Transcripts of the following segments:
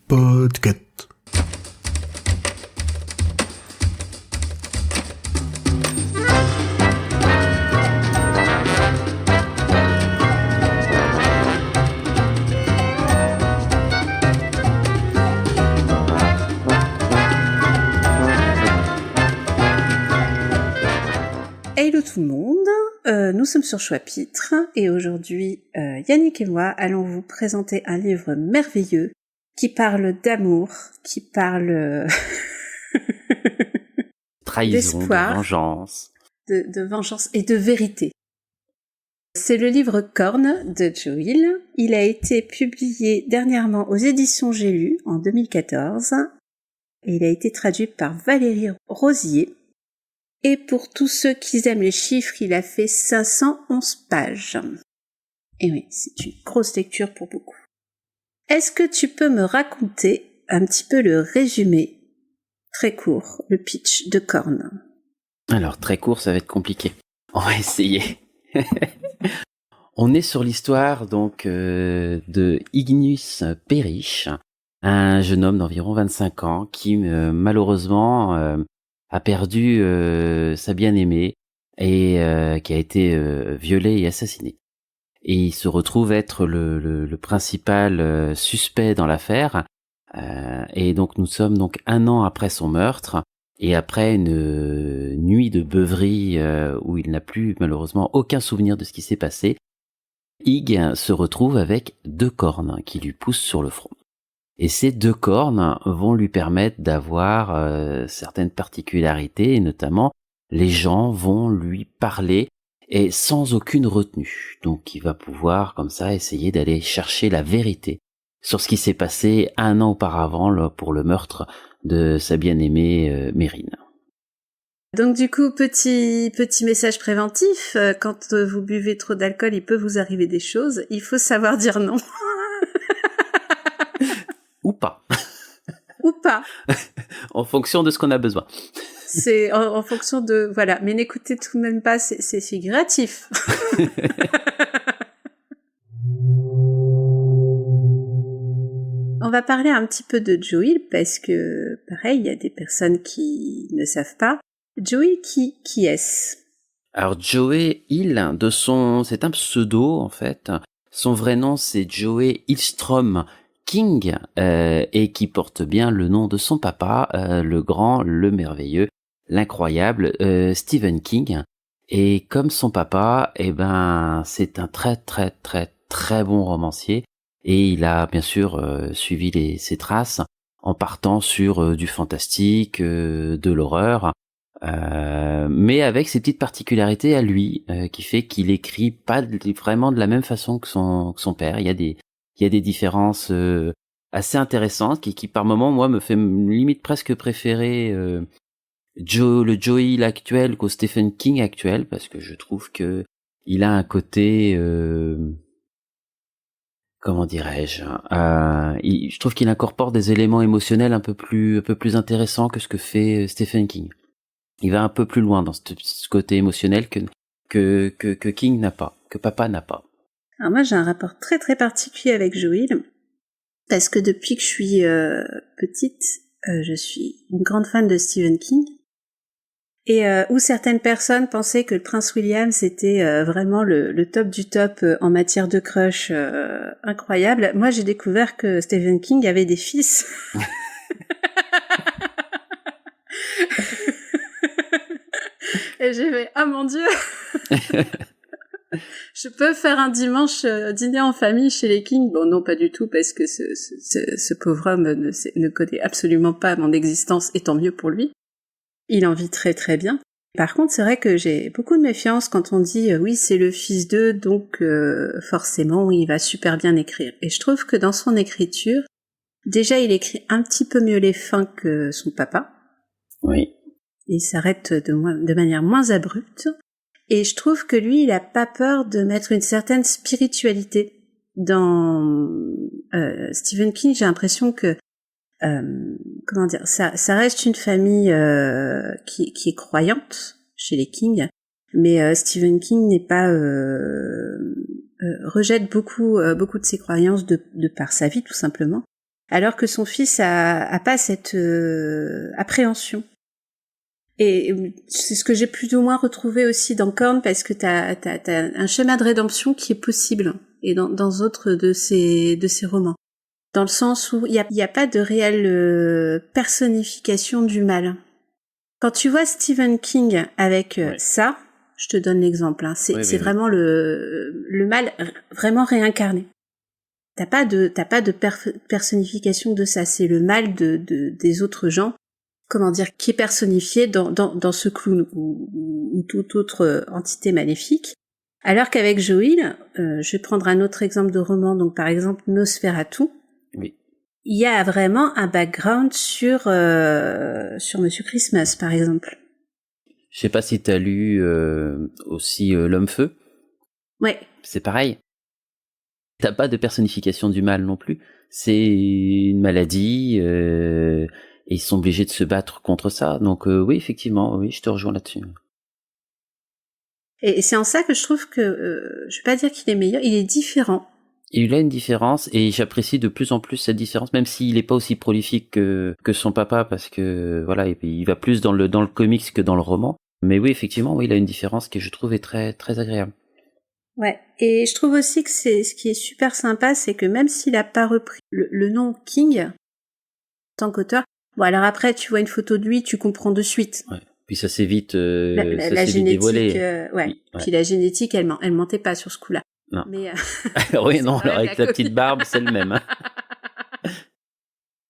Podcast. Hello tout le monde, nous sommes sur Choix-Pitre et aujourd'hui Yannick et moi allons vous présenter un livre merveilleux qui parle d'amour, qui parle trahison, d'espoir, de vengeance. De vengeance et de vérité. C'est le livre Corne de Jo Hill. Il a été publié dernièrement aux éditions J'ai lu en 2014 et il a été traduit par Valérie Rosier. Et pour tous ceux qui aiment les chiffres, il a fait 511 pages. Et oui, c'est une grosse lecture pour beaucoup. Est-ce que tu peux me raconter un petit peu le résumé, très court, le pitch de Corne? Alors, très court, ça va être compliqué. On va essayer. On est sur l'histoire donc de Ignis Perrich, un jeune homme d'environ 25 ans qui malheureusement a perdu sa bien-aimée et qui a été violée et assassinée. Et il se retrouve être le principal suspect dans l'affaire. Et donc nous sommes donc 1 an après son meurtre et après une nuit de beuverie où il n'a plus malheureusement aucun souvenir de ce qui s'est passé. Ig se retrouve avec 2 cornes qui lui poussent sur le front. Et ces 2 cornes vont lui permettre d'avoir certaines particularités, et notamment les gens vont lui parler et sans aucune retenue. Donc il va pouvoir comme ça essayer d'aller chercher la vérité sur ce qui s'est passé 1 an auparavant pour le meurtre de sa bien-aimée Mérine. Donc du coup, petit message préventif, quand vous buvez trop d'alcool, il peut vous arriver des choses, il faut savoir dire non. Ou pas. Ou pas. En fonction de ce qu'on a besoin. C'est en fonction de... Voilà, mais n'écoutez tout de même pas, c'est figuratif. On va parler un petit peu de Jo Hill parce que, pareil, il y a des personnes qui ne savent pas. Jo Hill, qui est-ce? Alors Joey Hill, c'est un pseudo en fait. Son vrai nom c'est Joey Hillstrom King et qui porte bien le nom de son papa, le grand, le merveilleux, l'incroyable Stephen King. Et comme son papa, c'est un très très très très bon romancier et il a bien sûr suivi ses traces en partant sur du fantastique, de l'horreur. Mais avec ses petites particularités à lui, qui fait qu'il écrit pas vraiment de la même façon que son père. Il y a des différences assez intéressantes qui par moments moi me fait limite presque préférer le Joe Hill actuel qu'au Stephen King actuel parce que je trouve que il a un côté comment dirais-je je trouve qu'il incorpore des éléments émotionnels un peu plus intéressants que ce que fait Stephen King. Il va un peu plus loin dans ce côté émotionnel que King n'a pas, que papa n'a pas. Alors moi j'ai un rapport très très particulier avec Jo Hill parce que depuis que je suis petite, je suis une grande fan de Stephen King et où certaines personnes pensaient que le prince William c'était vraiment le top du top en matière de crush incroyable. Moi j'ai découvert que Stephen King avait des fils. Et j'ai fait, ah mon Dieu. Je peux faire un dimanche dîner en famille chez les King? Bon, non, pas du tout, parce que ce pauvre homme ne connaît absolument pas mon existence, et tant mieux pour lui. Il en vit très très bien. Par contre, c'est vrai que j'ai beaucoup de méfiance quand on dit oui, c'est le fils d'eux, donc forcément, il va super bien écrire. Et je trouve que dans son écriture, déjà, il écrit un petit peu mieux les fins que son papa. Oui. Il s'arrête de manière moins abrupte. Et je trouve que lui, il a pas peur de mettre une certaine spiritualité dans Stephen King. J'ai l'impression que comment dire, ça reste une famille qui est croyante chez les King, mais Stephen King n'est pas rejette beaucoup de ses croyances de par sa vie tout simplement, alors que son fils a pas cette appréhension. Et c'est ce que j'ai plus ou moins retrouvé aussi dans Korn, parce que t'as un schéma de rédemption qui est possible, et dans d'autres de ses romans. Dans le sens où il y a pas de réelle personnification du mal. Quand tu vois Stephen King avec ça, je te donne l'exemple, hein, c'est vraiment le mal vraiment réincarné. T'as pas de personnification de ça, c'est le mal des autres gens, comment dire, qui est personnifié dans ce clown ou toute autre entité maléfique. Alors qu'avec Joel, je vais prendre un autre exemple de roman, donc par exemple Nosferatu. Oui. Il y a vraiment un background sur Monsieur Christmas, par exemple. Je sais pas si t'as lu aussi L'Homme-Feu. Ouais. C'est pareil. T'as pas de personnification du mal non plus. C'est une maladie et ils sont obligés de se battre contre ça. Donc oui, effectivement, oui, je te rejoins là-dessus. Et c'est en ça que je trouve que, je vais pas dire qu'il est meilleur, il est différent. Il a une différence et j'apprécie de plus en plus cette différence, même s'il est pas aussi prolifique que son papa, parce que voilà, il va plus dans le comics que dans le roman. Mais oui, effectivement, oui, il a une différence qui je trouve est très très agréable. Ouais, et je trouve aussi que ce qui est super sympa, c'est que même s'il a pas repris le nom King en tant qu'auteur, bon alors après tu vois une photo de lui, tu comprends de suite. Ouais. Puis ça s'est vite, la génétique, dévoilé. ouais. Oui, ouais. Puis la génétique, elle mentait pas sur ce coup-là. Non. Mais oui, non, alors avec la petite barbe, c'est le même. Hein.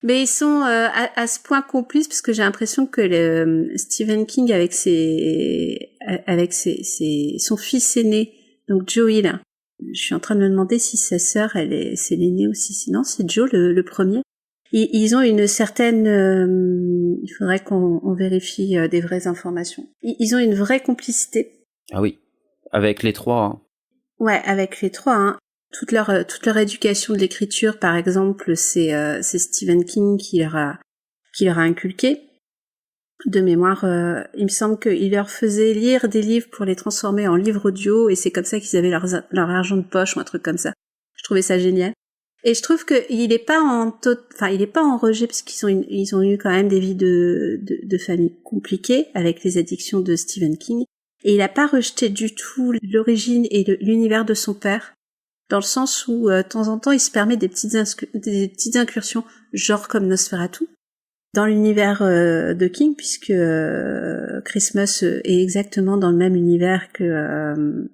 Mais ils sont à ce point complices, parce que j'ai l'impression que Stephen King avec son fils aîné, donc Joel, je suis en train de me demander si sa sœur c'est l'aîné aussi, sinon c'est Joe le premier. Ils ont une certaine, il faudrait qu'on vérifie des vraies informations. Ils ont une vraie complicité. Ah oui, avec les trois. Hein. Ouais, avec les trois. Hein. Toute leur éducation de l'écriture, par exemple, c'est Stephen King qui leur a inculqué. De mémoire, il me semble qu'il leur faisait lire des livres pour les transformer en livres audio, et c'est comme ça qu'ils avaient leur argent de poche ou un truc comme ça. Je trouvais ça génial. Et je trouve que il est pas en rejet, parce ils ont eu quand même des vies de famille compliquées avec les addictions de Stephen King. Et il a pas rejeté du tout l'origine et l'univers de son père, dans le sens où de temps en temps il se permet des petites incursions, genre comme Nosferatu, dans l'univers de King, puisque Christmas est exactement dans le même univers que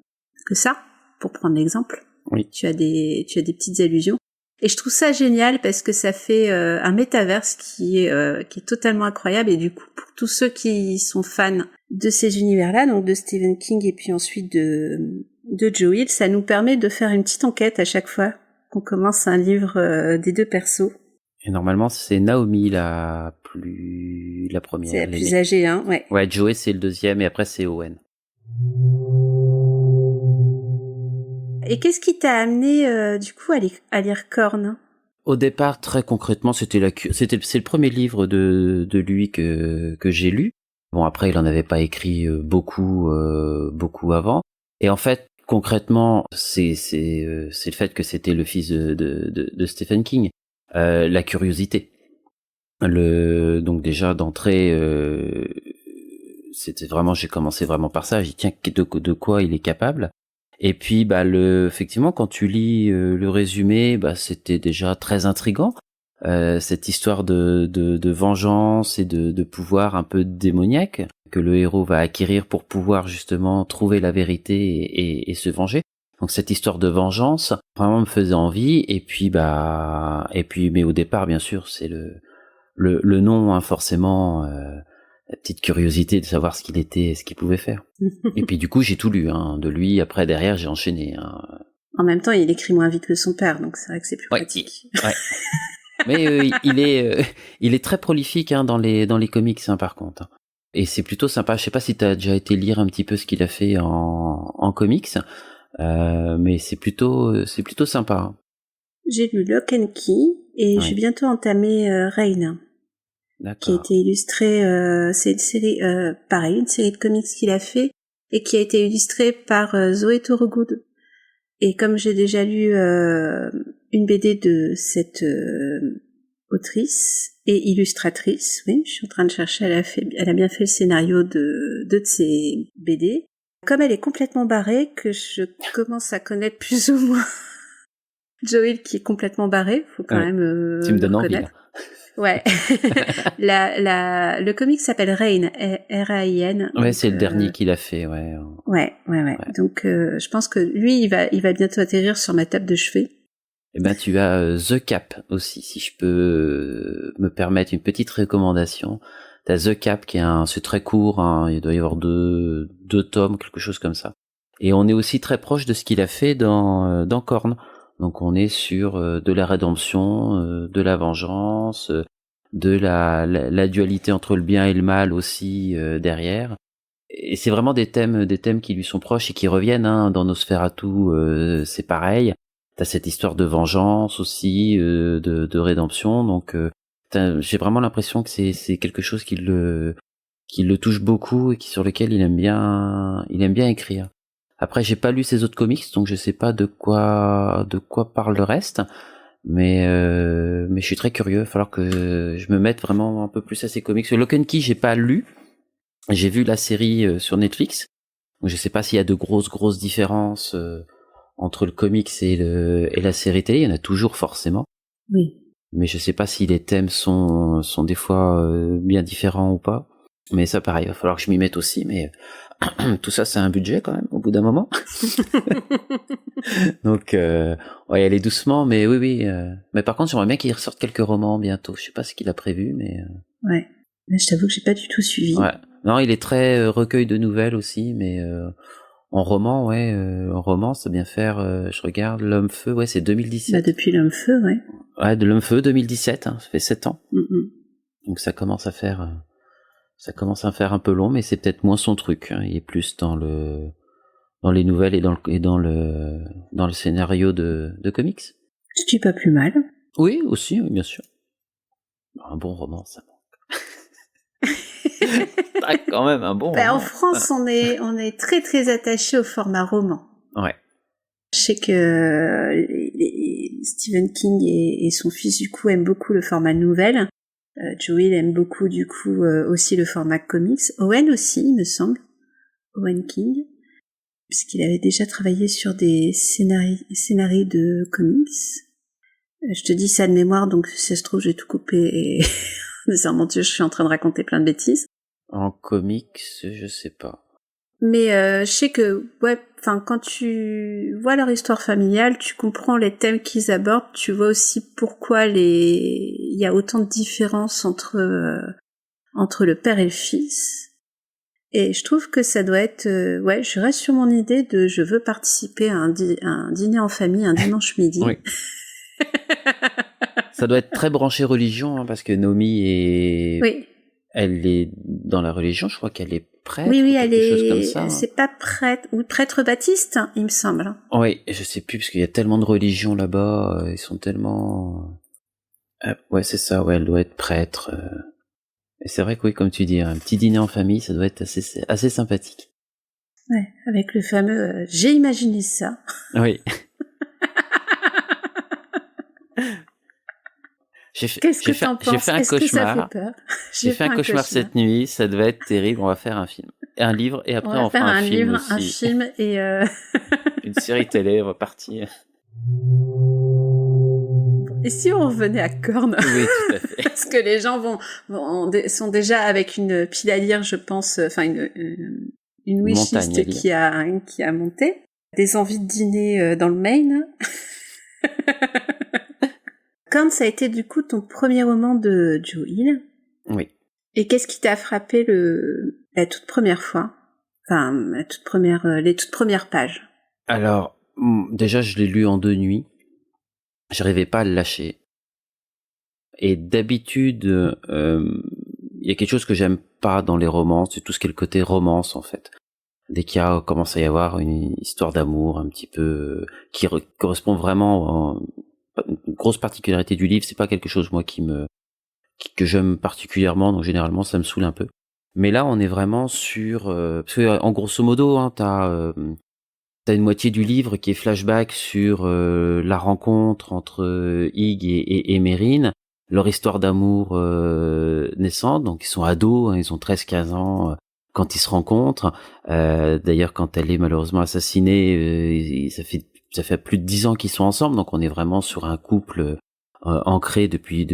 ça, pour prendre l'exemple. Oui. Tu as des petites allusions. Et je trouve ça génial parce que ça fait un métaverse qui est totalement incroyable, et du coup pour tous ceux qui sont fans de ces univers-là, donc de Stephen King et puis ensuite de Joel, ça nous permet de faire une petite enquête à chaque fois qu'on commence un livre des deux persos. Et normalement c'est Naomi la première. C'est la plus âgée, hein, ouais. Ouais, Joey c'est le deuxième et après c'est Owen. Et qu'est-ce qui t'a amené du coup à lire Korn ? Au départ, très concrètement, c'est le premier livre de lui que j'ai lu. Bon, après, il en avait pas écrit beaucoup avant. Et en fait, concrètement, c'est le fait que c'était le fils de Stephen King, la curiosité. Donc déjà d'entrée, c'était vraiment, j'ai commencé vraiment par ça. J'ai dit tiens, de quoi il est capable. Et puis effectivement quand tu lis le résumé, c'était déjà très intriguant, cette histoire de vengeance et de pouvoir un peu démoniaque que le héros va acquérir pour pouvoir justement trouver la vérité et se venger. Donc cette histoire de vengeance vraiment me faisait envie, et puis mais au départ bien sûr c'est le nom, hein, forcément, la petite curiosité de savoir ce qu'il était, ce qu'il pouvait faire. Et puis du coup j'ai tout lu de lui. Après derrière j'ai enchaîné. En même temps il écrit moins vite que son père, donc c'est vrai que c'est plus pratique. Ouais. Mais il est très prolifique dans les comics, par contre. Et c'est plutôt sympa. Je sais pas si t'as déjà été lire un petit peu ce qu'il a fait en comics, mais c'est plutôt sympa. J'ai lu Lock and Key et je vais bientôt entamer Rain. D'accord. Qui a été illustré, c'est une série, pareil, une série de comics qu'il a fait et qui a été illustrée par Zoé Torogood. Et comme j'ai déjà lu une BD de cette autrice et illustratrice, oui, je suis en train de chercher, elle a bien fait le scénario de deux de ses BD. Comme elle est complètement barrée, que je commence à connaître plus ou moins Joël qui est complètement barré, faut quand même tu me donnes le envie, reconnaître. là. Ouais. Le comic s'appelle Rain, R-A-I-N. Ouais, c'est le dernier qu'il a fait, ouais. Ouais. Donc, je pense que lui, il va bientôt atterrir sur ma table de chevet. Eh ben, tu as The Cap aussi, si je peux me permettre une petite recommandation. T'as The Cap c'est très court, hein, il doit y avoir deux tomes, quelque chose comme ça. Et on est aussi très proche de ce qu'il a fait dans Korn. Donc on est sur de la rédemption, de la vengeance, de la dualité entre le bien et le mal aussi derrière. Et c'est vraiment des thèmes qui lui sont proches et qui reviennent, hein, dans Nosferatu, c'est pareil. T'as cette histoire de vengeance aussi, de rédemption. Donc j'ai vraiment l'impression que c'est quelque chose qui le touche beaucoup et sur lequel il aime bien écrire. Après, j'ai pas lu ses autres comics, donc je sais pas de quoi parle le reste, mais je suis très curieux. Il va falloir que je me mette vraiment un peu plus à ses comics. Lock and Key, j'ai pas lu. J'ai vu la série sur Netflix. Donc je sais pas s'il y a de grosses différences entre le comics et la série télé. Il y en a toujours forcément. Oui. Mais je sais pas si les thèmes sont des fois bien différents ou pas. Mais ça, pareil, il va falloir que je m'y mette aussi. Mais tout ça, c'est un budget quand même, au bout d'un moment. Donc, on va y aller doucement, mais oui. Mais par contre, j'aimerais bien qu'il ressorte quelques romans bientôt. Je sais pas ce qu'il a prévu, mais... Ouais. Mais je t'avoue que j'ai pas du tout suivi. Ouais. Non, il est très recueil de nouvelles aussi, mais en roman, en roman, ça bien faire. Je regarde L'Homme Feu, ouais, c'est 2017. Bah, depuis L'Homme Feu, ouais. Ouais, de L'Homme Feu 2017, hein, ça fait 7 ans. Mm-mm. Donc ça commence à faire un peu long, mais c'est peut-être moins son truc, hein. Il est plus dans les nouvelles et dans le scénario de comics. Ce qui est pas plus mal. Oui, aussi, oui, bien sûr. Un bon roman, ça manque. Ah, quand même, un bon roman. En France, on est très très attaché au format roman. Ouais. Je sais que Stephen King et son fils du coup aiment beaucoup le format nouvelle. Joel aime beaucoup du coup aussi le format comics. Owen aussi, il me semble. Owen King, puisqu'il avait déjà travaillé sur des scénarios de comics. Je te dis ça de mémoire, donc si ça se trouve j'ai tout coupé et en disant mon Dieu, je suis en train de raconter plein de bêtises. En comics, je sais pas. Mais je sais que quand tu vois leur histoire familiale, tu comprends les thèmes qu'ils abordent, tu vois aussi pourquoi il y a autant de différences entre le père et le fils. Et je trouve que ça doit être je reste sur mon idée de je veux participer à un dîner en famille un dimanche midi. Oui. Ça doit être très branché religion, hein, parce que Naomi elle est dans la religion, je crois qu'elle est prêtre, oui, ou quelque chose comme ça. C'est pas prêtre, ou prêtre baptiste, il me semble. Oui, je sais plus, parce qu'il y a tellement de religions là-bas, ils sont tellement... ouais, c'est ça, ouais, elle doit être prêtre. Et c'est vrai que oui, comme tu dis, un petit dîner en famille, ça doit être assez sympathique. Ouais, avec le fameux j'ai imaginé ça. Oui. Qu'est-ce que t'en penses? J'ai fait un cauchemar. Que ça fait peur? J'ai fait un cauchemar cette nuit, ça devait être terrible. On va faire un film. Un livre, et après on fera un film aussi. Un film et une série télé, on va partir. Et si on revenait à Korn? Oui, tout à fait. Parce que les gens sont déjà avec une pile à lire, je pense, enfin une wishlist qui a monté. Des envies de dîner dans le Maine. Korn, ça a été du coup ton premier roman de Joe Hill. Oui. Et qu'est-ce qui t'a frappé la toute première fois? Enfin, les toutes premières pages. Alors, déjà, je l'ai lu en 2 nuits. J'arrivais pas à le lâcher. Et d'habitude, y a quelque chose que j'aime pas dans les romans, c'est tout ce qui est le côté romance, en fait. Dès qu'il commence à y avoir une histoire d'amour un petit peu qui correspond vraiment une grosse particularité du livre, c'est pas quelque chose moi que j'aime particulièrement, donc généralement ça me saoule un peu. Mais là on est vraiment sur parce que en grosso modo, hein, t'as une moitié du livre qui est flashback sur la rencontre entre Ig et Mérine, leur histoire d'amour naissante, donc ils sont ados, hein, ils ont 13-15 ans quand ils se rencontrent. D'ailleurs, quand elle est malheureusement assassinée, ça fait plus de 10 ans qu'ils sont ensemble, donc on est vraiment sur un couple ancré depuis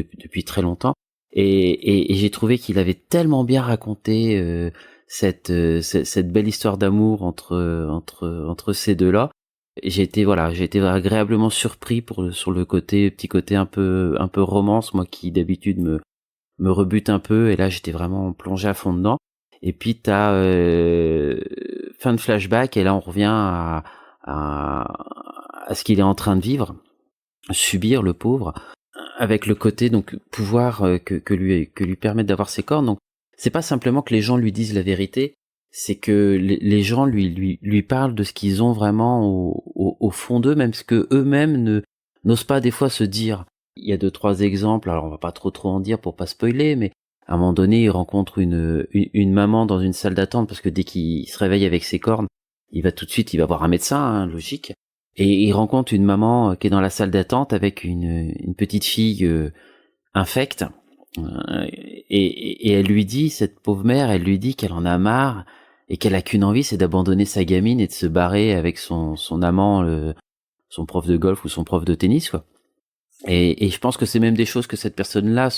très longtemps. Et j'ai trouvé qu'il avait tellement bien raconté cette belle histoire d'amour entre ces deux-là. J'ai été agréablement surpris sur le petit côté un peu romance, moi qui d'habitude me rebute un peu, et là j'étais vraiment plongé à fond dedans. Et puis t'as fin de flashback, et là on revient à ce qu'il est en train de vivre, subir, le pauvre, avec le côté donc pouvoir que lui permettent d'avoir ses cornes. Donc c'est pas simplement que les gens lui disent la vérité, c'est que les gens lui parlent de ce qu'ils ont vraiment au fond d'eux, même ce que eux-mêmes n'osent pas des fois se dire. Il y a 2-3 exemples, alors on va pas trop en dire pour pas spoiler, mais à un moment donné, il rencontre une maman dans une salle d'attente, parce que dès qu'il se réveille avec ses cornes, il va voir un médecin, hein, logique. Et il rencontre une maman qui est dans la salle d'attente avec une petite fille infecte. Et elle lui dit, cette pauvre mère, elle lui dit qu'elle en a marre et qu'elle a qu'une envie, c'est d'abandonner sa gamine et de se barrer avec son amant, son prof de golf ou son prof de tennis, quoi. Et je pense que c'est même des choses que cette personne-là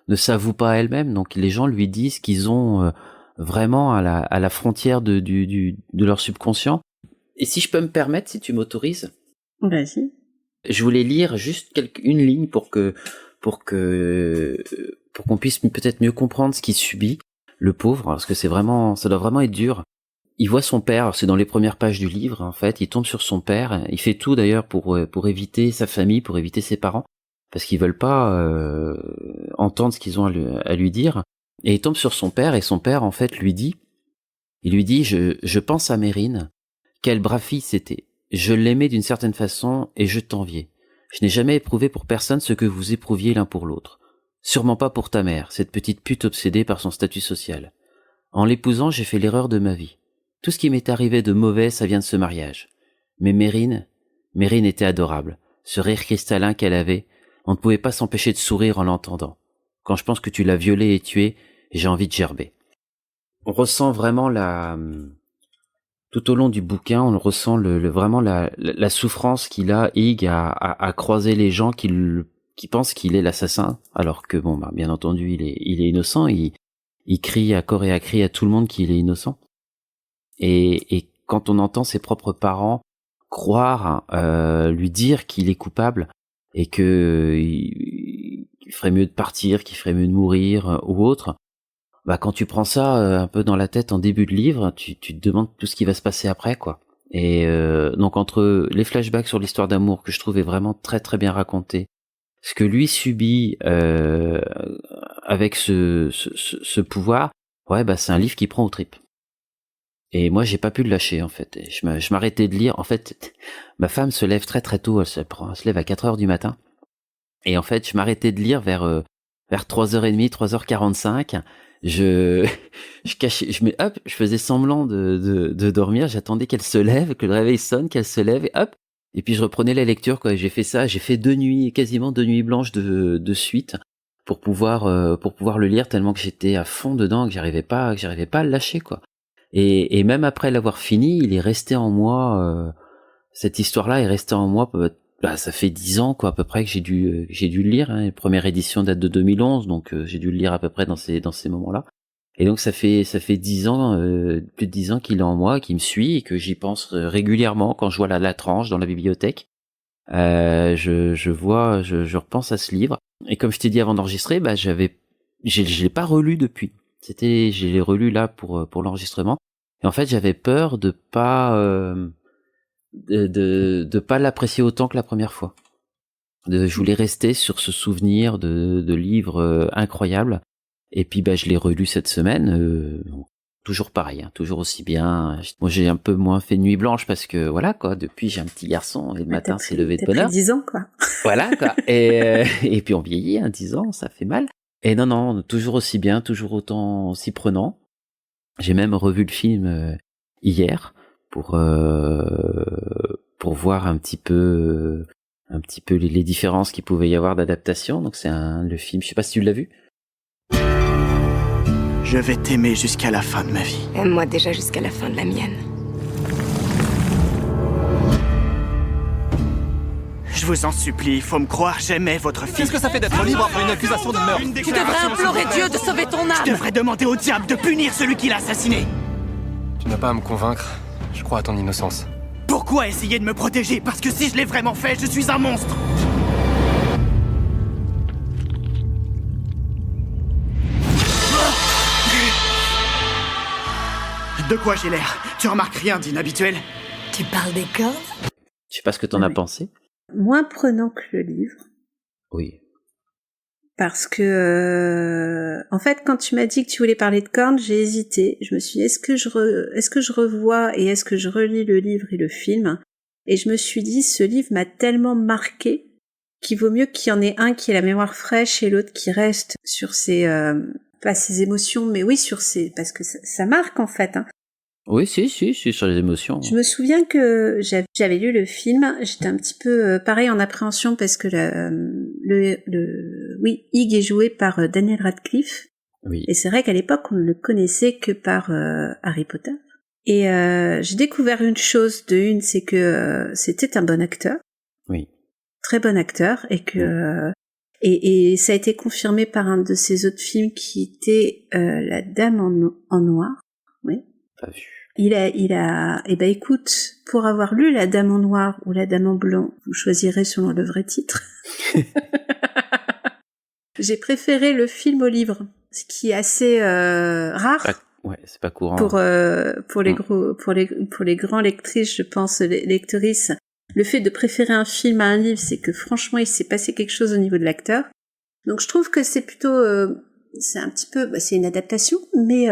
ne s'avoue pas elle-même. Donc les gens lui disent qu'ils ont vraiment à la frontière de leur subconscient. Et si je peux me permettre, si tu m'autorises, vas-y. Je voulais lire juste une ligne pour qu'on puisse peut-être mieux comprendre ce qu'il subit, le pauvre, parce que ça doit vraiment être dur. Il voit son père, c'est dans les premières pages du livre, en fait, il tombe sur son père, il fait tout d'ailleurs pour éviter sa famille, pour éviter ses parents, parce qu'ils veulent pas entendre ce qu'ils ont à lui dire, et il tombe sur son père, et son père, en fait, lui dit, je pense à Mérine, quel brave fils c'était. Je l'aimais d'une certaine façon et je t'enviais. Je n'ai jamais éprouvé pour personne ce que vous éprouviez l'un pour l'autre. Sûrement pas pour ta mère, cette petite pute obsédée par son statut social. En l'épousant, j'ai fait l'erreur de ma vie. Tout ce qui m'est arrivé de mauvais, ça vient de ce mariage. Mais Mérine était adorable. Ce rire cristallin qu'elle avait, on ne pouvait pas s'empêcher de sourire en l'entendant. Quand je pense que tu l'as violée et tuée, j'ai envie de gerber. On ressent vraiment tout au long du bouquin, on ressent vraiment la souffrance qu'il a, Ig, à croiser les gens qui pensent qu'il est l'assassin, alors que bien entendu, il est innocent. Il crie à corps et à cri à tout le monde qu'il est innocent. Et quand on entend ses propres parents croire, lui dire qu'il est coupable et que il ferait mieux de partir, qu'il ferait mieux de mourir ou autre. Quand tu prends ça un peu dans la tête en début de livre, tu te demandes tout ce qui va se passer après, quoi. Et donc entre les flashbacks sur l'histoire d'amour que je trouvais vraiment très très bien raconté, ce que lui subit avec ce pouvoir, c'est un livre qui prend aux tripes. Et moi j'ai pas pu le lâcher en fait. Et je m'arrêtais de lire. En fait, ma femme se lève très très tôt, elle se lève à 4h du matin. Et en fait, je m'arrêtais de lire vers 3h30, 3h45. Je faisais semblant de dormir, j'attendais qu'elle se lève, que le réveil sonne, qu'elle se lève, et hop, et puis je reprenais la lecture, quoi. J'ai fait ça, j'ai fait quasiment 2 nuits blanches de suite, pour pouvoir le lire, tellement que j'étais à fond dedans, que j'arrivais pas à le lâcher, quoi. Et même après l'avoir fini, il est resté en moi, cette histoire-là est restée en moi, ça fait 10 ans, quoi, à peu près, que j'ai dû le lire, hein. La première édition date de 2011, donc j'ai dû le lire à peu près dans ces moments-là. Et donc ça fait 10 ans, plus de 10 ans qu'il est en moi, qu'il me suit, et que j'y pense régulièrement quand je vois la tranche dans la bibliothèque. Je repense à ce livre. Et comme je t'ai dit avant d'enregistrer, je l'ai pas relu depuis. Je l'ai relu là pour l'enregistrement. Et en fait, j'avais peur de pas l'apprécier autant que la première fois. Je voulais rester sur ce souvenir de livre incroyable. Et puis je l'ai relu cette semaine, toujours pareil, hein, toujours aussi bien. Moi j'ai un peu moins fait de nuit blanche parce que voilà, quoi, depuis j'ai un petit garçon et le matin c'est levé de bonheur. T'as pris 10 ans, quoi. Voilà, quoi. Et puis on vieillit, hein, 10 ans, ça fait mal. Et non, toujours aussi bien, toujours aussi prenant. J'ai même revu le film hier pour voir un petit peu les différences qu'il pouvait y avoir d'adaptation. Donc c'est le film, je sais pas si tu l'as vu. Je vais t'aimer jusqu'à la fin de ma vie. Aime-moi déjà jusqu'à la fin de la mienne. Je vous en supplie, faut me croire, j'aimais votre fille. Qu'est-ce que ça fait d'être libre après une accusation de meurtre? Tu devrais implorer Dieu de sauver ton âme. Je devrais demander au diable de punir celui qui l'a assassiné. Tu n'as pas à me convaincre. Je crois à ton innocence. Pourquoi essayer de me protéger? Parce que si je l'ai vraiment fait, je suis un monstre. De quoi j'ai l'air? Tu remarques rien d'inhabituel? Tu parles des cornes? Je sais pas ce que t'en as pensé. Moins prenant que le livre. Oui. Parce que, en fait, quand tu m'as dit que tu voulais parler de cornes, j'ai hésité. Je me suis dit, est-ce que je revois et est-ce que je relis le livre et le film? Et je me suis dit, ce livre m'a tellement marqué qu'il vaut mieux qu'il y en ait un qui ait la mémoire fraîche et l'autre qui reste sur ses, pas ses émotions, mais oui, sur ses, parce que ça marque, en fait, hein. Oui, si, sur les émotions. Je me souviens que j'avais lu le film, j'étais un petit peu pareil en appréhension parce que Hig est joué par Daniel Radcliffe. Oui. Et c'est vrai qu'à l'époque on ne le connaissait que par Harry Potter. Et j'ai découvert une chose c'est que c'était un bon acteur. Oui. Très bon acteur et que et ça a été confirmé par un de ses autres films qui était La Dame en noir. Oui. Pas vu. Eh ben écoute, pour avoir lu La Dame en noir ou La Dame en blanc, vous choisirez selon le vrai titre. J'ai préféré le film au livre, ce qui est assez rare. Ouais, c'est pas courant. Pour les grands lectrices, je pense, lectrices. Le fait de préférer un film à un livre, c'est que franchement, il s'est passé quelque chose au niveau de l'acteur. Donc je trouve que c'est plutôt c'est un petit peu, c'est une adaptation, mais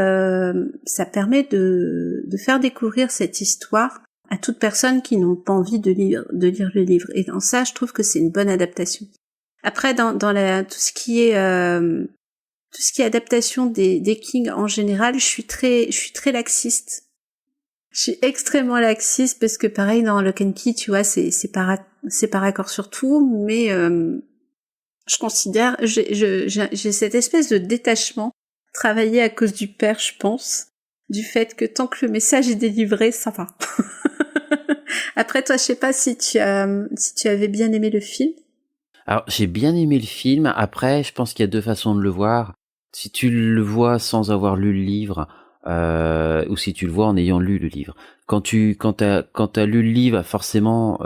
ça permet de faire découvrir cette histoire à toute personne qui n'ont pas envie de lire le livre. Et dans ça, je trouve que c'est une bonne adaptation. Après, dans tout ce qui est adaptation des King en général, je suis très laxiste. Je suis extrêmement laxiste parce que pareil dans Lock and Key, tu vois, c'est par accord sur tout, mais je considère, j'ai cette espèce de détachement travaillé à cause du père, je pense, du fait que tant que le message est délivré, ça va. Après, toi, je sais pas si tu avais bien aimé le film. Alors, j'ai bien aimé le film. Après, je pense qu'il y a deux façons de le voir. Si tu le vois sans avoir lu le livre, ou si tu le vois en ayant lu le livre. Quand t'as lu le livre, forcément,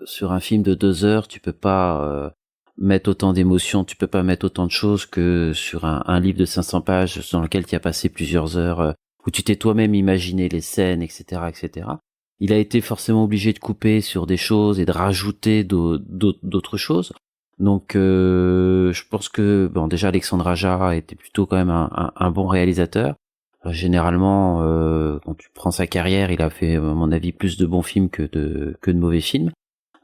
sur un film de 2 heures, tu peux pas mettre autant d'émotions, tu peux pas mettre autant de choses que sur un livre de 500 pages dans lequel tu as passé plusieurs heures, où tu t'es toi-même imaginé les scènes, etc., etc. Il a été forcément obligé de couper sur des choses et de rajouter d'autres choses. Donc, je pense que déjà Alexandre Aja était plutôt quand même un bon réalisateur. Généralement, quand tu prends sa carrière, il a fait, à mon avis, plus de bons films que de mauvais films.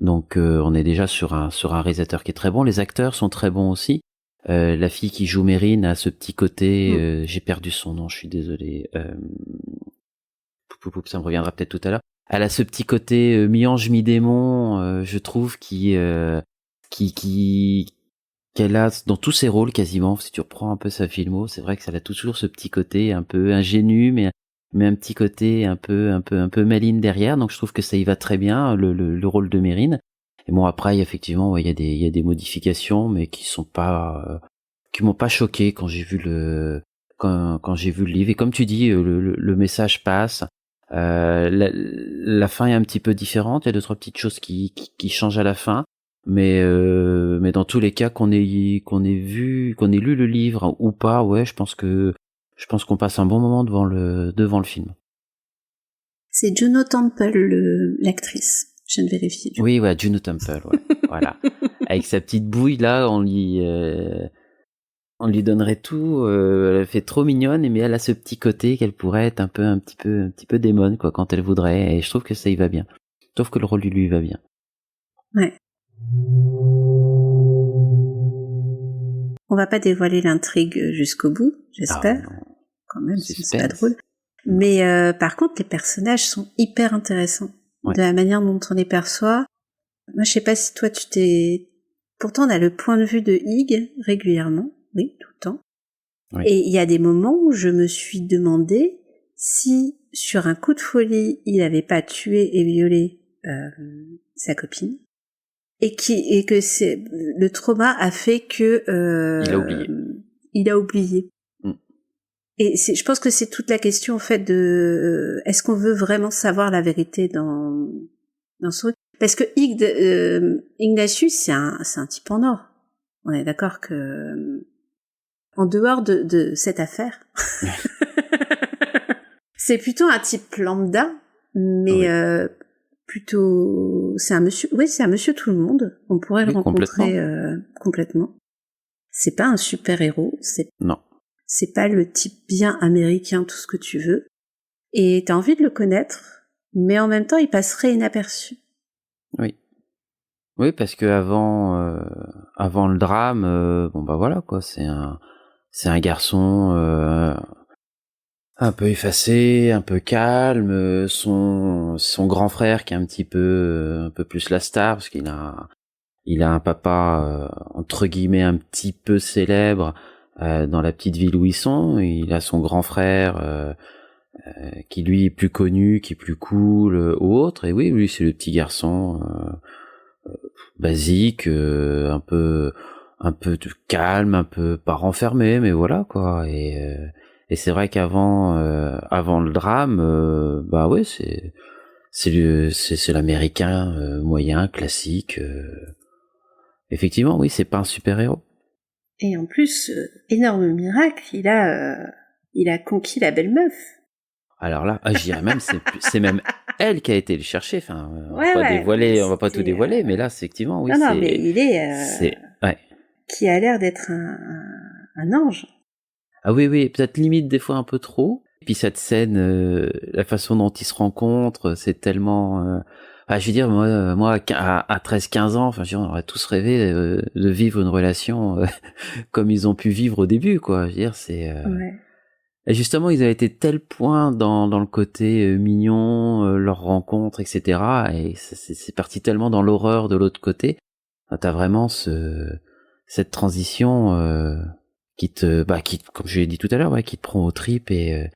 Donc on est déjà sur un réalisateur qui est très bon. Les acteurs sont très bons aussi. La fille qui joue Mérine a ce petit côté, j'ai perdu son nom, je suis désolé. Ça me reviendra peut-être tout à l'heure. Elle a ce petit côté mi-ange mi-démon, je trouve, qu'elle a dans tous ses rôles quasiment. Si tu reprends un peu sa filmo, c'est vrai que ça a toujours ce petit côté un peu ingénu, mais un petit côté un peu maline derrière. Donc je trouve que ça y va très bien, le rôle de Mérine. Et bon, après effectivement, il y a des modifications, mais qui m'ont pas choqué quand j'ai vu le livre. Et comme tu dis, le message passe. La fin est un petit peu différente. Il y a 2-3 petites choses qui changent à la fin. Mais dans tous les cas, qu'on ait lu le livre ou pas, ouais, je pense qu'on passe un bon moment devant le film. C'est Juno Temple, l'actrice. Je viens de vérifier. Oui, ouais, Juno Temple, ouais. Voilà. Avec sa petite bouille, là, on lui donnerait tout, elle fait trop mignonne, mais elle a ce petit côté qu'elle pourrait être un petit peu démon, quoi, quand elle voudrait, et je trouve que ça y va bien. Je trouve que le rôle lui va bien. Ouais. On va pas dévoiler l'intrigue jusqu'au bout, j'espère. Ah, quand même, c'est pas drôle. Mais par contre, les personnages sont hyper intéressants. Ouais. De la manière dont on les perçoit. Moi, je sais pas si toi, Pourtant, on a le point de vue de Hig régulièrement. Oui, tout le temps. Oui. Et il y a des moments où je me suis demandé si, sur un coup de folie, il n'avait pas tué et violé sa copine. Et que le trauma a fait que Il a oublié. Il a oublié. Et je pense que c'est toute la question en fait de est-ce qu'on veut vraiment savoir la vérité dans ce truc, parce que Ignatius c'est un type en or. On est d'accord que en dehors de cette affaire, c'est plutôt un type lambda, mais plutôt c'est un monsieur tout le monde. On pourrait le rencontrer complètement. C'est pas un super héros, Non. C'est pas le type bien américain, tout ce que tu veux. Et t'as envie de le connaître, mais en même temps, il passerait inaperçu. Oui. Oui, parce que avant le drame, bon bah voilà quoi, c'est un garçon un peu effacé, un peu calme. Son grand frère qui est un peu plus la star, parce qu'il a un papa entre guillemets un petit peu célèbre. Dans la petite ville où ils sont, il a son grand frère qui lui est plus connu, qui est plus cool ou autre. Et oui, lui c'est le petit garçon basique, un peu calme, un peu pas renfermé, mais voilà quoi. Et c'est vrai qu'avant le drame, bah ouais c'est l'américain moyen classique. Effectivement, oui, c'est pas un super héros. Et en plus, énorme miracle, il a conquis la belle meuf. Alors là, je dirais même, c'est même elle qui a été le chercher. Enfin, on va pas tout dévoiler, mais là, effectivement, oui. Non, mais il est, ouais. Qui a l'air d'être un ange. Ah oui, peut-être limite des fois un peu trop. Et puis cette scène, la façon dont ils se rencontrent, c'est tellement. Je veux dire, moi, à 13-15 ans, enfin, je veux dire, on aurait tous rêvé de vivre une relation comme ils ont pu vivre au début, quoi. Je veux dire, c'est. Ouais. Et justement, ils avaient été tel point dans le côté mignon, leur rencontre, etc. Et c'est parti tellement dans l'horreur de l'autre côté. Enfin, t'as vraiment cette transition qui comme je l'ai dit tout à l'heure, qui te prend aux tripes et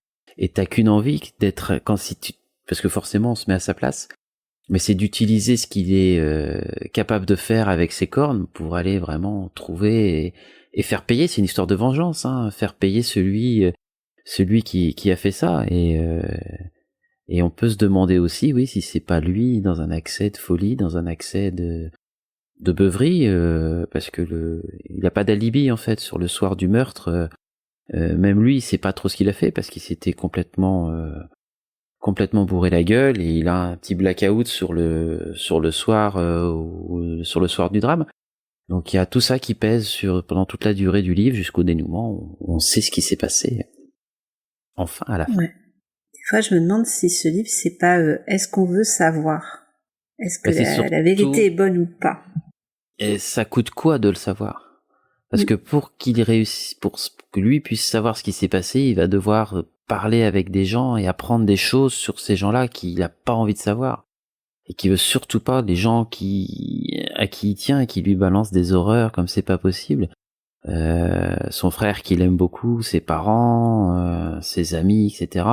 t'as qu'une envie d'être parce que forcément on se met à sa place. Mais c'est d'utiliser ce qu'il est capable de faire avec ses cornes pour aller vraiment trouver et faire payer. C'est une histoire de vengeance, hein, faire payer celui qui a fait ça. Et on peut se demander aussi, oui, si c'est pas lui dans un accès de folie, dans un accès de beuverie, parce que il a pas d'alibi en fait sur le soir du meurtre. Même lui, il sait pas trop ce qu'il a fait parce qu'il s'était complètement bourré la gueule et il a un petit blackout sur le soir sur le soir du drame. Donc il y a tout ça qui pèse pendant toute la durée du livre jusqu'au dénouement. On sait ce qui s'est passé. Enfin à la fin. Ouais. Des fois je me demande si ce livre c'est pas est-ce qu'on veut savoir, est-ce que la vérité est bonne ou pas. Et ça coûte quoi de le savoir? Parce que pour qu'il réussisse, pour que lui puisse savoir ce qui s'est passé, il va devoir parler avec des gens et apprendre des choses sur ces gens-là qu'il a pas envie de savoir. Et qui veut surtout pas des gens à qui il tient et qui lui balancent des horreurs comme c'est pas possible. Son frère qu'il aime beaucoup, ses parents, ses amis, etc.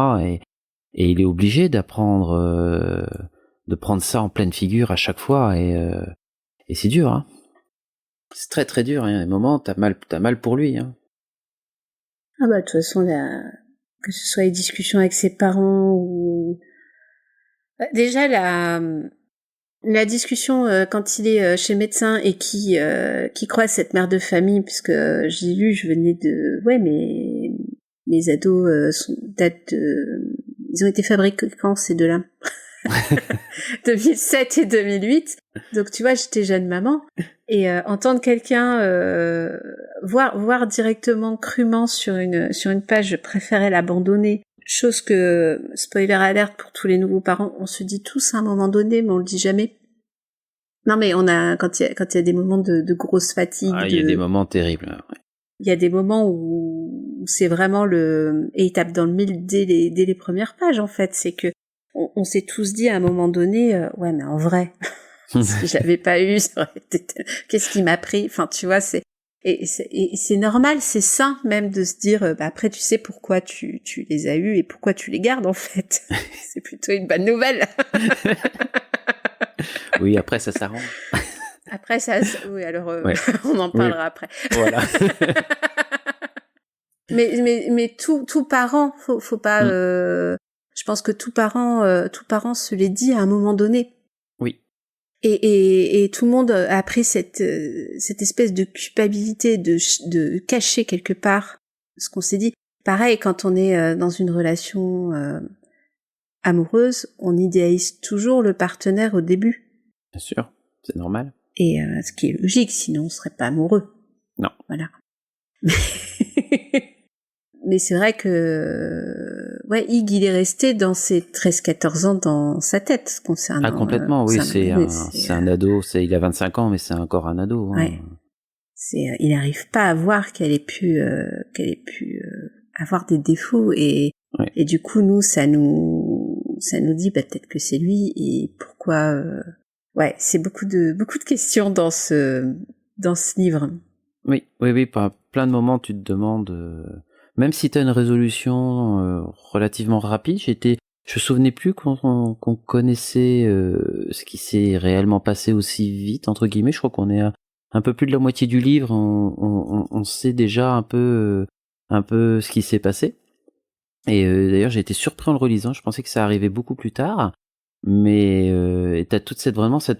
Et il est obligé de prendre ça en pleine figure à chaque fois et c'est dur, hein. C'est très très dur, hein. À un moment, t'as mal pour lui, hein. Ah bah de toute façon, que ce soit les discussions avec ses parents ou déjà la discussion quand il est chez le médecin et qui croise cette mère de famille, puisque j'ai lu, je venais de mais les ados ils ont été fabriqués quand ces deux-là? 2007 et 2008. Donc tu vois, j'étais jeune maman et entendre quelqu'un voir directement crûment sur une page, je préférais l'abandonner. Chose que, spoiler alert pour tous les nouveaux parents, on se dit tous à un moment donné, mais on le dit jamais. Non mais quand il y a des moments de grosse fatigue. Il y a des moments terribles. Ouais. il y a des moments où c'est vraiment et il tape dans le mille dès les premières pages, en fait. C'est que on s'est tous dit à un moment donné, ouais, mais en vrai, si je l'avais pas eu, ça aurait été qu'est-ce qui m'a pris? Enfin, tu vois, et c'est normal, c'est sain même de se dire, après, tu sais pourquoi tu les as eus et pourquoi tu les gardes, en fait. C'est plutôt une bonne nouvelle. Oui, après, ça s'arrange. Après, oui, alors, Ouais. on en parlera Oui. après. Voilà. mais tout parent, faut pas, je pense que tout parent se l'est dit à un moment donné. Oui. Et tout le monde a pris cette espèce de culpabilité de cacher quelque part ce qu'on s'est dit. Pareil, quand on est dans une relation amoureuse, on idéalise toujours le partenaire au début. Bien sûr, c'est normal. Et ce qui est logique, sinon on serait pas amoureux. Non. Voilà. Mais c'est vrai que ouais, Ig, il est resté dans ses 13-14 ans dans sa tête concernant. Ah, complètement, oui, c'est un ado, il a 25 ans, mais c'est encore un ado. Hein. Ouais. Il n'arrive pas à voir qu'elle ait pu avoir des défauts et du coup nous ça nous dit peut-être que c'est lui et pourquoi. Ouais, c'est beaucoup de questions dans ce livre. Oui, plein de moments tu te demandes. Même si t'as une résolution relativement rapide, je me souvenais plus qu'on connaissait ce qui s'est réellement passé aussi vite, entre guillemets. Je crois qu'on est à un peu plus de la moitié du livre, on sait déjà un peu ce qui s'est passé. Et d'ailleurs, j'ai été surpris en le relisant, je pensais que ça arrivait beaucoup plus tard. Mais t'as toute cette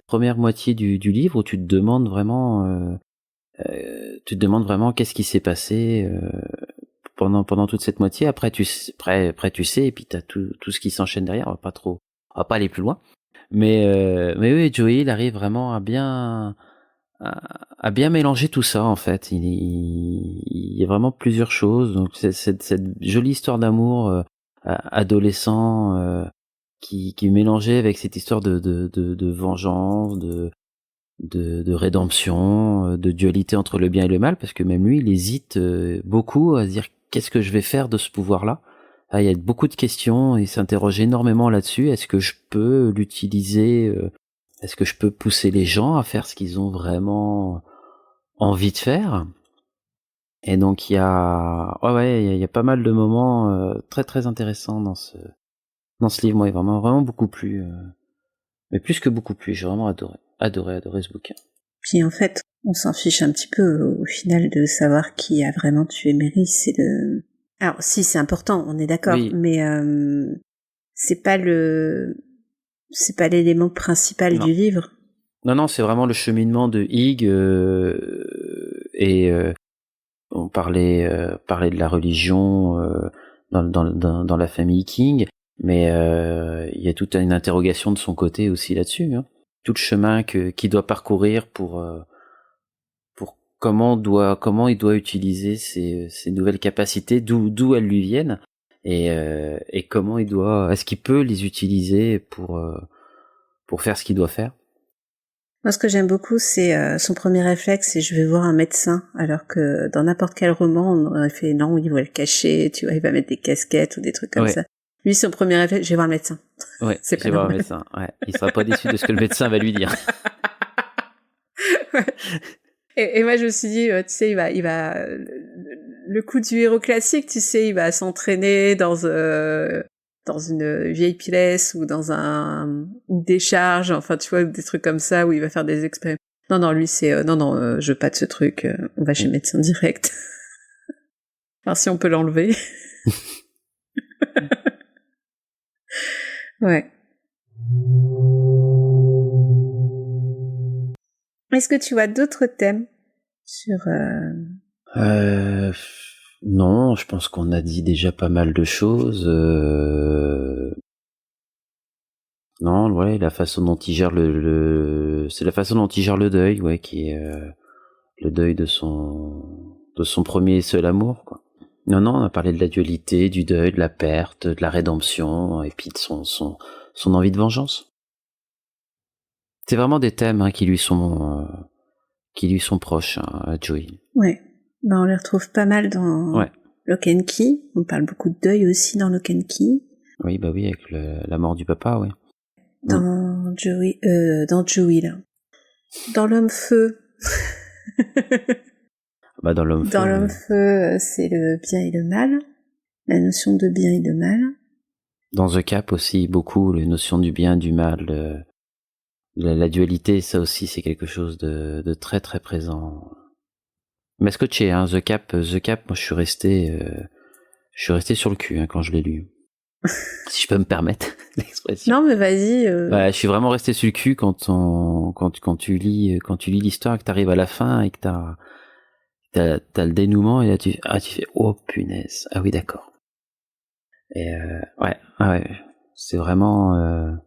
première moitié du livre où tu te demandes vraiment qu'est-ce qui s'est passé pendant toute cette moitié. Après tu sais, et puis t'as tout ce qui s'enchaîne derrière. On va pas aller plus loin. Mais oui, Joey, il arrive vraiment à bien mélanger tout ça en fait. Il y a vraiment plusieurs choses. Donc cette jolie histoire d'amour adolescent qui mélangeait avec cette histoire de vengeance, de rédemption, de dualité entre le bien et le mal, parce que même lui, il hésite beaucoup à se dire qu'est-ce que je vais faire de ce pouvoir-là. Ah, il y a beaucoup de questions, il s'interroge énormément là-dessus. Est-ce que je peux l'utiliser Est-ce que je peux pousser les gens à faire ce qu'ils ont vraiment envie de faire? Et donc il y a pas mal de moments très très intéressants dans ce livre. Moi, il m'a vraiment beaucoup plu, mais plus que beaucoup plu. J'ai vraiment adoré ce bouquin. Puis en fait, on s'en fiche un petit peu au final de savoir qui a vraiment tué Mary. Alors si, c'est important, on est d'accord, oui. Mais c'est pas l'élément principal du livre. Non, c'est vraiment le cheminement de Ig et on parlait de la religion dans la famille King. Mais il y a toute une interrogation de son côté aussi là-dessus, hein. Tout le chemin qu'il doit parcourir pour comment il doit utiliser ses nouvelles capacités, d'où elles lui viennent, et comment est-ce qu'il peut les utiliser pour faire ce qu'il doit faire. Moi, ce que j'aime beaucoup, c'est son premier réflexe, c'est je vais voir un médecin, alors que dans n'importe quel roman, on aurait fait non, il va le cacher, tu vois, il va mettre des casquettes ou des trucs comme ça. Lui, son premier réflexe, je vais voir le médecin. Ouais, je vais voir le médecin. Ouais, il sera pas déçu de ce que le médecin va lui dire. Ouais. Et moi, je me suis dit, tu sais, il va le coup du héros classique, tu sais, il va s'entraîner dans une vieille pièce ou dans une décharge, enfin, tu vois, des trucs comme ça où il va faire des expériences. Non, lui, c'est je veux pas de ce truc. On va chez le médecin direct. Alors, si on peut l'enlever. Ouais. Est-ce que tu as d'autres thèmes sur... Non, je pense qu'on a dit déjà pas mal de choses. Non, ouais, la façon dont il gère c'est la façon dont il gère le deuil, ouais, qui est le deuil de son premier et seul amour, quoi. Non, on a parlé de la dualité, du deuil, de la perte, de la rédemption, et puis de son envie de vengeance. C'est vraiment des thèmes qui lui sont proches, à Joey. Ouais. On les retrouve pas mal dans Ouais. Lock and Key. On parle beaucoup de deuil aussi dans Lock and Key. Oui, bah oui, avec la mort du papa, oui. Dans Joey, là. Dans L'Homme-Feu. Bah dans l'homme Dans feu, L'Homme-Feu, c'est le bien et le mal. La notion de bien et de mal. dans The Cap aussi, beaucoup, les notions du bien, du mal, la dualité, ça aussi, c'est quelque chose de très très présent. Mais scotché, hein, The Cap, moi je suis resté sur le cul, hein, quand je l'ai lu. Si je peux me permettre l'expression. Non, mais vas-y. Bah, je suis vraiment resté sur le cul quand tu lis l'histoire, que t'arrives à la fin et que t'as le dénouement, et là tu fais oh punaise, ah oui d'accord. Et ouais, c'est vraiment un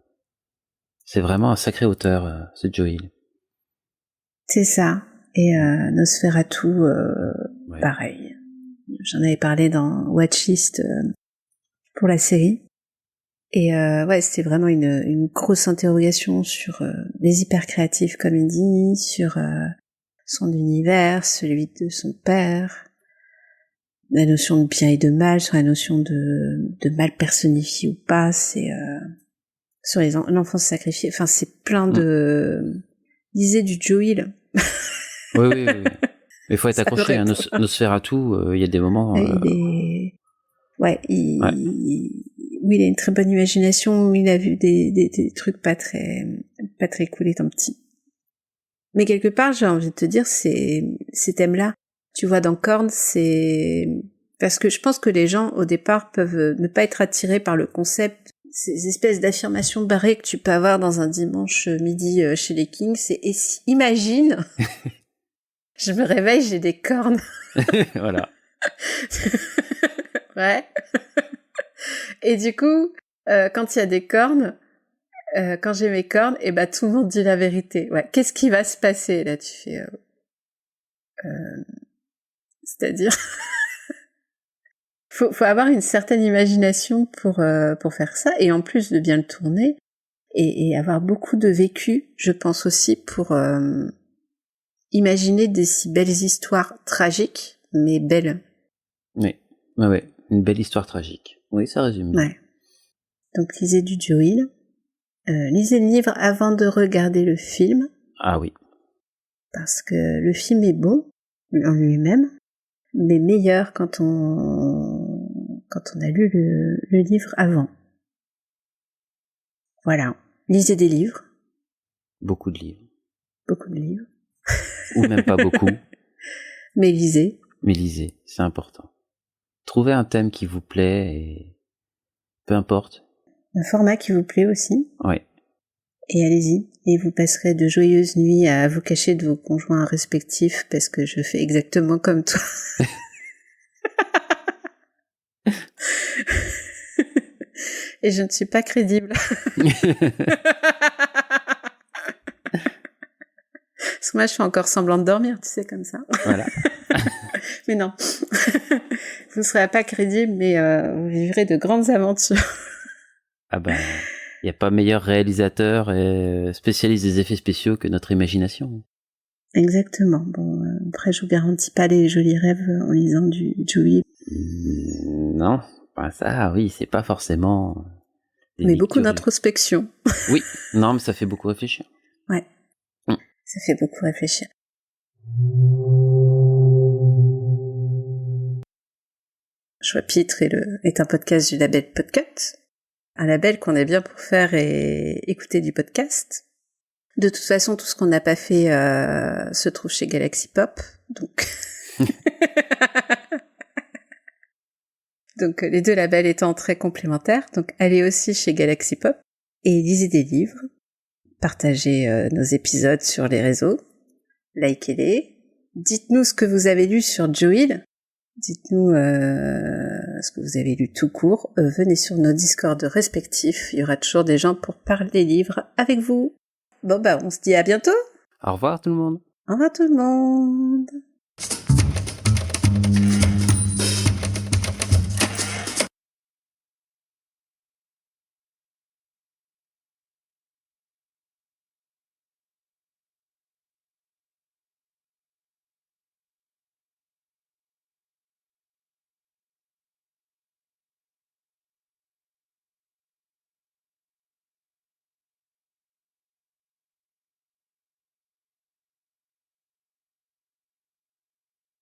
sacré auteur, ce Joe Hill. C'est ça. Et Nosferatu, Ouais. pareil. J'en avais parlé dans Watchlist pour la série. Et ouais, c'était vraiment une grosse interrogation sur les hyper-créatives, comme il dit, sur son univers, celui de son père, la notion de bien et de mal, sur la notion de mal personnifié ou pas, c'est sur l'enfance sacrifiée. Enfin, c'est plein de... Lisez du Joe Hill. Oui. Mais faut être Ça accroché, hein, peut Nosferatu, il y a des moments... Ouais, oui, il a une très bonne imagination, il a vu des trucs pas très cool étant petit. Mais quelque part, j'ai envie de te dire, ces thèmes-là, tu vois, dans Korn, c'est... Parce que je pense que les gens, au départ, peuvent ne pas être attirés par le concept, ces espèces d'affirmations barrées que tu peux avoir dans un dimanche midi chez les Kings, c'est « Et si, imagine, je me réveille, j'ai des cornes. » Voilà. Ouais. Et du coup, quand il y a des cornes, quand j'ai mes cornes, et ben tout le monde dit la vérité. Ouais. Qu'est-ce qui va se passer là? Tu fais, c'est-à-dire, faut avoir une certaine imagination pour faire ça, et en plus de bien le tourner et avoir beaucoup de vécu, je pense aussi pour imaginer des si belles histoires tragiques, mais belles. Oui. Ouais. Une belle histoire tragique. Oui, ça résume. Ouais. Donc lisez du Joe Hill. Lisez le livre avant de regarder le film. Ah oui. Parce que le film est bon en lui-même, mais meilleur quand on a lu le livre avant. Voilà. Lisez des livres. Beaucoup de livres. Beaucoup de livres. Ou même pas beaucoup. Mais lisez. Mais lisez, c'est important. Trouvez un thème qui vous plaît et peu importe. Un format qui vous plaît aussi. Oui. Et allez-y. Et vous passerez de joyeuses nuits à vous cacher de vos conjoints respectifs parce que je fais exactement comme toi. Et je ne suis pas crédible. Parce que moi, je fais encore semblant de dormir, tu sais, comme ça. Voilà. Mais non. Vous ne serez pas crédible, mais vous vivrez de grandes aventures. Ah ben, il n'y a pas meilleur réalisateur et spécialiste des effets spéciaux que notre imagination. Exactement. Bon, après, je vous garantis pas les jolis rêves en lisant du Joe Hill. Non, ben ça, oui, c'est pas forcément... Mais beaucoup d'introspection. Oui, non, mais ça fait beaucoup réfléchir. Ouais. Ça fait beaucoup réfléchir. Choix-Pitre est un podcast du label Podcut. Un label qu'on est bien pour faire et écouter du podcast. De toute façon, tout ce qu'on n'a pas fait se trouve chez Galaxy Pop. Donc les deux labels étant très complémentaires. Donc allez aussi chez Galaxy Pop et lisez des livres. Partagez nos épisodes sur les réseaux. Likez-les. Dites-nous ce que vous avez lu sur Joe Hill. Dites-nous ce que vous avez lu tout court. Venez sur nos Discord respectifs. Il y aura toujours des gens pour parler des livres avec vous. Bon on se dit à bientôt. Au revoir tout le monde. Au revoir tout le monde.